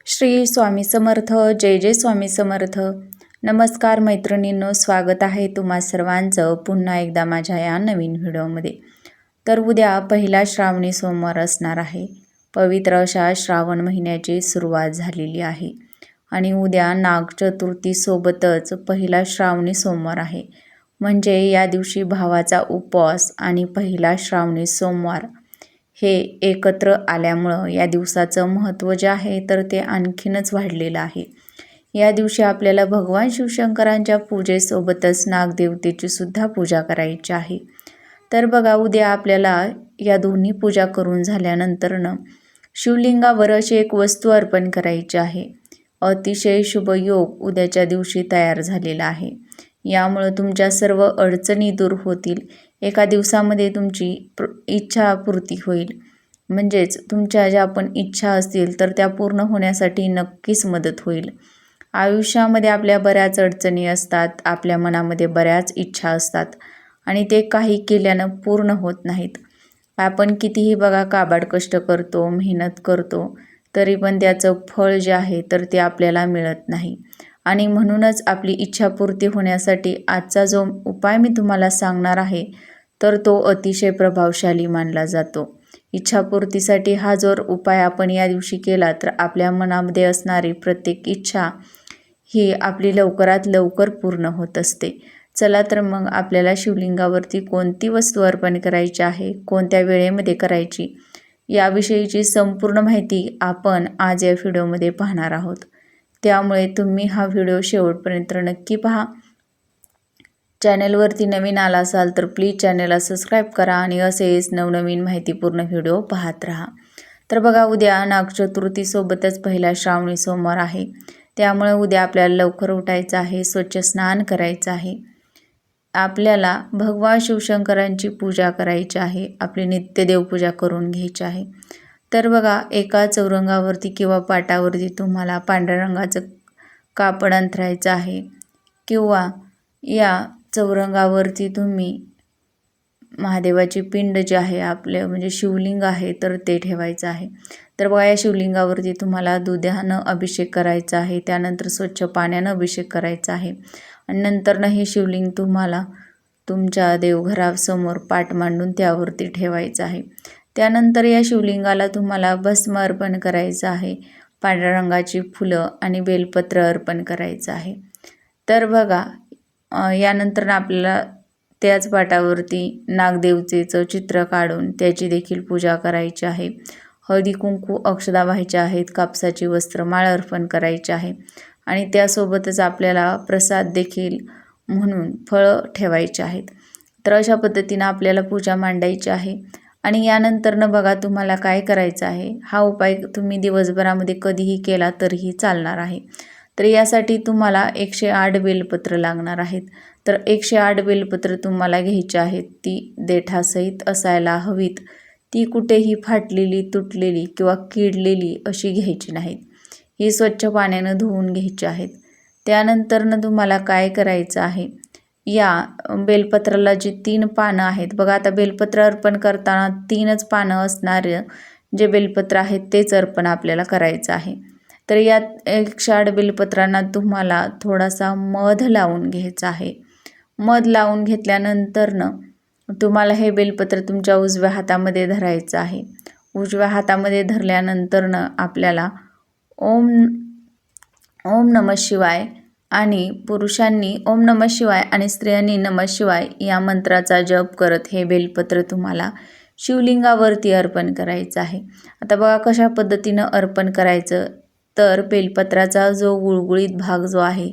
श्री स्वामी समर्थ. जय जय स्वामी समर्थ. नमस्कार मैत्रिणींनो, स्वागत आहे तुम्हा सर्वांचं पुन्हा एकदा माझ्या या नवीन व्हिडिओमध्ये. तर उद्या पहिला श्रावणी सोमवार असणार आहे. पवित्र अशा श्रावण महिन्याची सुरुवात झालेली आहे आणि उद्या नागचतुर्थीसोबतच पहिला श्रावणी सोमवार आहे. म्हणजे या दिवशी भावाचा उपवास आणि पहिला श्रावणी सोमवार हे एकत्र आल्यामुळं या दिवसाचं महत्त्व जे आहे तर ते आणखीनच वाढलेलं आहे. या दिवशी आपल्याला भगवान शिवशंकरांच्या पूजेसोबतच नागदेवतेची सुद्धा पूजा करायची आहे. तर बघा, उद्या आपल्याला या दोन्ही पूजा करून झाल्यानंतरनं शिवलिंगावर अशी एक वस्तू अर्पण करायची आहे. अतिशय शुभ योग उद्याच्या दिवशी तयार झालेला आहे. यामुळं तुमच्या सर्व अडचणी दूर होतील. एका दिवसामध्ये तुमची इच्छापूर्ती होईल. म्हणजेच तुमच्या ज्या पण इच्छा असतील तर त्या पूर्ण होण्यासाठी नक्कीच मदत होईल. आयुष्यामध्ये आपल्या बऱ्याच अडचणी असतात, आपल्या मनामध्ये बऱ्याच इच्छा असतात आणि ते काही केल्यानं पूर्ण होत नाहीत. आपण कितीही बघा काबाड कष्ट करतो, मेहनत करतो, तरी पण त्याचं फळ जे आहे तर ते आपल्याला मिळत नाही. आणि म्हणूनच आपली इच्छापूर्ती होण्यासाठी आजचा जो उपाय मी तुम्हाला सांगणार आहे तर तो अतिशय प्रभावशाली मानला जातो. इच्छापूर्तीसाठी हा जर उपाय आपण या दिवशी केला तर आपल्या मनामध्ये असणारी प्रत्येक इच्छा ही आपली लवकरात लवकर पूर्ण होत असते. चला तर मग आपल्याला शिवलिंगावरती कोणती वस्तू अर्पण करायची आहे, कोणत्या वेळेमध्ये करायची, याविषयीची संपूर्ण माहिती आपण आज या व्हिडिओमध्ये पाहणार आहोत. त्यामुळे तुम्ही हा व्हिडिओ शेवटपर्यंत नक्की पहा. चॅनलवरती नवीन आला असाल तर प्लीज चॅनलला सबस्क्राईब करा आणि असेच नवनवीन माहितीपूर्ण व्हिडिओ पाहत राहा. तर बघा, उद्या नागचतुर्थीसोबतच पहिला श्रावणी सोमवार आहे. त्यामुळे उद्या आपल्याला लवकर उठायचं आहे, स्वच्छ स्नान करायचं आहे. आपल्याला भगवान शिवशंकरांची पूजा करायची आहे, आपली नित्य देवपूजा करून घ्यायची आहे. तर बघा, एका चौरंगावरती किंवा पाटावरती तुम्हाला पांढऱ्या रंगाचं कापड अंथरायचं आहे किंवा या चौरंगावरती तुम्ही महादेवाची पिंड जी आहे, आपले म्हणजे शिवलिंग आहे तर ते ठेवायचं आहे. तर बघा, या शिवलिंगावरती तुम्हाला दुधानं अभिषेक करायचा आहे, त्यानंतर स्वच्छ पाण्यानं अभिषेक करायचा आहे आणि नंतरनं हे शिवलिंग तुम्हाला तुमच्या देवघरासमोर पाट मांडून त्यावरती ठेवायचं आहे. त्यानंतर या शिवलिंगाला तुम्हाला भस्म अर्पण करायचं आहे, पांढऱ्या रंगाची फुलं आणि बेलपत्र अर्पण करायचं आहे. तर बघा, यानंतर आपल्याला त्याच पाटावरती नागदेवतेचं चित्र काढून त्याची देखील पूजा करायची आहे. हळदी कुंकू अक्षदा व्हायच्या आहेत, कापसाची वस्त्रमाळ अर्पण करायची आहे आणि त्यासोबतच आपल्याला प्रसाद देखील म्हणून फळं ठेवायची आहेत. तर अशा पद्धतीनं आपल्याला पूजा मांडायची आहे. आणि यानंतरनं बघा, तुम्हाला काय करायचं आहे, हा उपाय तुम्ही दिवसभरामध्ये कधीही केला तरीही चालणार आहे. तर यासाठी तुम्हाला 108 बेलपत्र लागणार आहेत. तर 108 बेलपत्र तुम्हाला घ्यायची आहेत. ती देठासहित असायला हवीत. ती कुठेही फाटलेली, तुटलेली किंवा किडलेली अशी घ्यायची नाहीत. ही स्वच्छ पाण्यानं धुवून घ्यायची आहेत. त्यानंतरनं तुम्हाला काय करायचं आहे, या बेलपत्राला जी 3 पानं आहेत बघा, आता बेलपत्र अर्पण करताना 3च पानं असणारं जे बेलपत्र आहेत तेच अर्पण आपल्याला करायचं आहे. तर या 108 बेलपत्रांना तुम्हाला थोडासा मध लावून घ्यायचा आहे. मध लावून घेतल्यानंतरनं तुम्हाला हे बेलपत्र तुमच्या उजव्या हातामध्ये धरायचं आहे. उजव्या हातामध्ये धरल्यानंतरनं आपल्याला ओम नमः शिवाय आणि पुरुषांनी ओम नमः शिवाय आणि स्त्रियांनी नमः शिवाय या मंत्राचा जप करत हे बेलपत्र तुम्हाला शिवलिंगावरती अर्पण करायचं आहे. आता बघा कशा पद्धतीनं अर्पण करायचं, तर बेलपत्राचा जो गुळगुळीत भाग जो आहे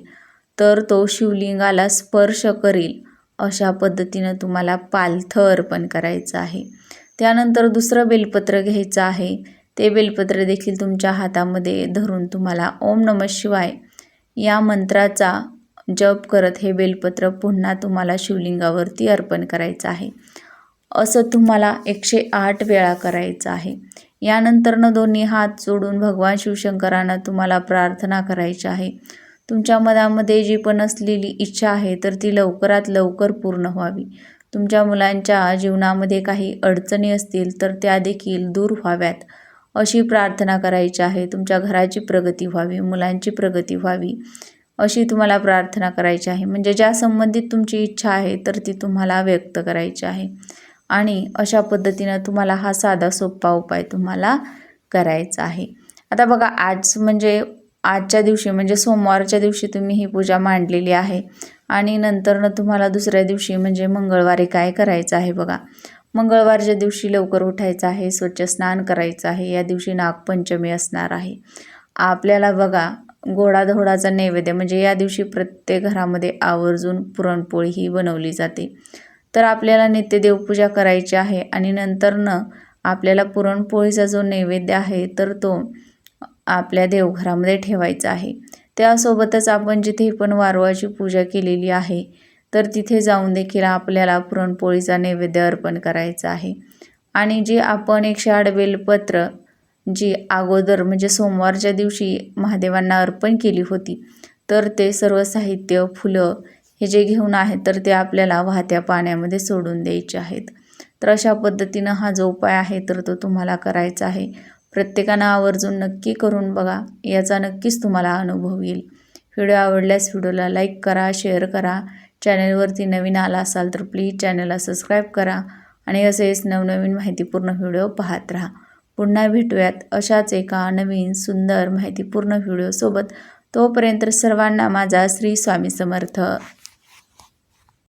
तर तो शिवलिंगाला स्पर्श करील अशा पद्धतीनं तुम्हाला पालथं अर्पण करायचं आहे. त्यानंतर दुसरं बेलपत्र घ्यायचं आहे. ते बेलपत्र देखील तुमच्या हातामध्ये धरून तुम्हाला ओम नमः शिवाय या मंत्राचा जप करत हे बेलपत्र पुन्हा तुम्हाला शिवलिंगावरती अर्पण करायचं आहे. असं तुम्हाला 108 वेळा करायचं आहे. यानंतरनं दोन्ही हात जोडून भगवान शिवशंकरांना तुम्हाला प्रार्थना करायची आहे. तुमच्या मनामध्ये जी पण असलेली इच्छा आहे तर ती लवकरात लवकर पूर्ण व्हावी. तुमच्या मुलांच्या जीवनामध्ये काही अडचणी असतील तर त्या देखील दूर व्हाव्यात अशी प्रार्थना करायची आहे. तुमच्या घराची प्रगती व्हावी, मुलांची प्रगती व्हावी अशी तुम्हाला प्रार्थना करायची आहे. म्हणजे ज्या संबंधित तुमची इच्छा आहे तर ती तुम्हाला व्यक्त करायची आहे. आणि अशा पद्धतीनं तुम्हाला हा साधा सोपा उपाय तुम्हाला करायचा आहे. आता बघा आजच्या दिवशी म्हणजे सोमवारच्या दिवशी तुम्ही ही पूजा मांडलेली आहे आणि नंतरनं तुम्हाला दुसऱ्या दिवशी म्हणजे मंगळवारी काय करायचं आहे बघा. मंगळवारच्या दिवशी लवकर उठायचं आहे, स्वच्छ स्नान करायचं आहे. या दिवशी नागपंचमी असणार आहे. आपल्याला बघा गोडाधोडाचा नैवेद्य म्हणजे या दिवशी प्रत्येक घरामध्ये आवर्जून पुरणपोळी ही बनवली जाते. तर आपल्याला नित्य देवपूजा करायची आहे आणि नंतरनं आपल्याला पुरणपोळीचा जो नैवेद्य आहे तर तो आपल्या देवघरामध्ये ठेवायचा आहे. त्यासोबतच आपण जिथे पण वारुळाची पूजा केलेली आहे तर तिथे जाऊन देखील आपल्याला पुरणपोळीचा नैवेद्य अर्पण करायचा आहे. आणि जे आपण 108 बेलपत्र जी अगोदर म्हणजे सोमवारच्या दिवशी महादेवांना अर्पण केली होती तर ते सर्व साहित्य फुलं हे जे घेऊन आहेत तर ते आपल्याला वाहत्या पाण्यामध्ये सोडून द्यायचे आहेत. तर अशा पद्धतीनं हा जो उपाय आहे तर तो तुम्हाला करायचा आहे. प्रत्येकानं आवर्जून नक्की करून बघा, याचा नक्कीच तुम्हाला अनुभव येईल. व्हिडिओ आवडल्यास व्हिडिओला लाईक करा, शेअर करा. चॅनलवरती नवीन आला असाल तर प्लीज चॅनलला सबस्क्राईब करा आणि असेच नवनवीन माहितीपूर्ण व्हिडिओ पाहत राहा. पुन्हा भेटूयात अशाच एका नवीन सुंदर माहितीपूर्ण व्हिडिओसोबत. तोपर्यंत सर्वांना माझा श्री स्वामी समर्थ.